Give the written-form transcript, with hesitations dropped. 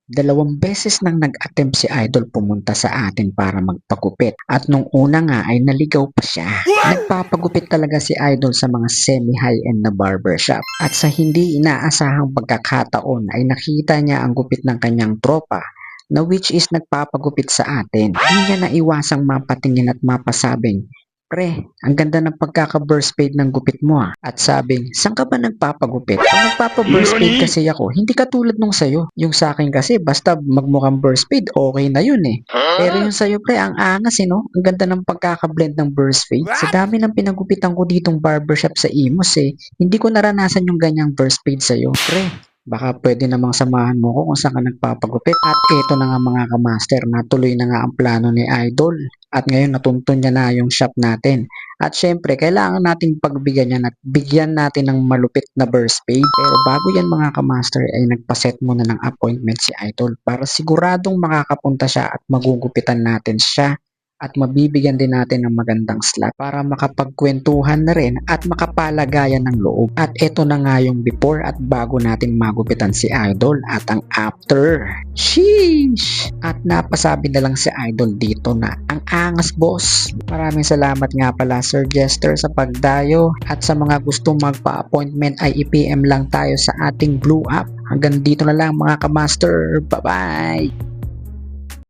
Dalawang beses nang nag-attempt si Idol pumunta sa atin para magpagupit at nung una nga ay naligaw pa siya. Nagpapagupit talaga si Idol sa mga semi-high-end na barbershop at sa hindi inaasahang pagkakataon ay nakita niya ang gupit ng kanyang tropa na which is nagpapagupit sa atin. Hindi niya naiwasang mapatingin at mapasabing, "Pre, ang ganda ng pagkaka-burst fade ng gupit mo ah." At sabing, "Saan ka ba nagpapagupit?" "Kung nagpapa-burst fade kasi ako, hindi katulad nung sayo. Yung sa akin kasi basta magmukhang burst fade, okay na yun eh. Pero yung sayo pre, ang angas eh no? Ang ganda ng pagkaka-blend ng burst fade. Sa dami ng pinagupitan ko ditong barbershop sa Imus eh, hindi ko naranasan yung ganyang burst fade sa'yo. Pre, baka pwede namang samahan mo ko kung saan ka nagpapagupit." At eto na nga mga kamaster, natuloy na nga ang plano ni Idol. At ngayon natuntun niya na yung shop natin. At syempre, kailangan nating pagbigyan niya at bigyan natin ng malupit na burst fade. Pero bago yan mga kamaster ay nagpaset muna ng appointment si Idol para siguradong makakapunta siya at magugupitan natin siya at mabibigyan din natin ng magandang slot para makapagkwentuhan na rin at makapalagayan ng loob. At eto na nga yung before at bago natin magupitan si Idol at ang after. Sheesh! At napasabi na lang si Idol dito na ang angas boss. Maraming salamat nga pala Sir Jester sa pagdayo at sa mga gustong magpa-appointment ay i-PM lang tayo sa ating Blue App. Hanggang dito na lang mga kamaster. Bye-bye!